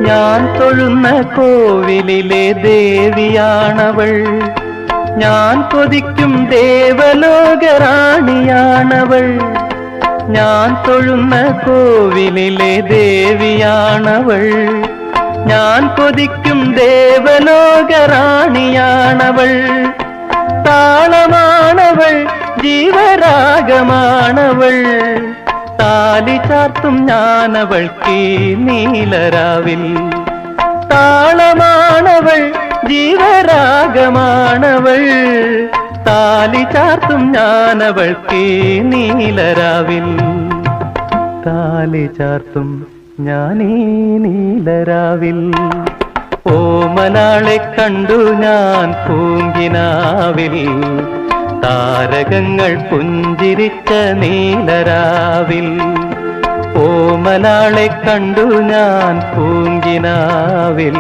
ഞാൻ തൊഴുന്ന കോവിലിലെ ദേവിയാണവൾ, ഞാൻ കൊതിക്കും ദേവലോകറാണിയാണവൾ. ഞാൻ തൊഴുന്ന കോവിലിലെ ദേവിയാണവൾ, ഞാൻ കൊതിക്കും ദേവലോകറാണിയാണവൾ. താളമാണവൾ, ജീവരാഗമാണവൾ, താലി ചാർത്തും ഞാനവൾക്ക് നീലരാവിൽ. താളമാണവൾ, ജീവരാഗമാണവൾ, താലി ചാർത്തും ഞാനവൾക്ക് നീലരാവിൽ. താലി ചാർത്തും ഞാനീ നീലരാവിൽ. ഓമനാളെ കണ്ടു ഞാൻ പൂങ്കിനാവിൽ, താരകങ്ങൾ പുഞ്ചിരിച്ച നീലരാവിൽ. ഓമനാളെ കണ്ടു ഞാൻ പൂങ്കിനാവിൽ,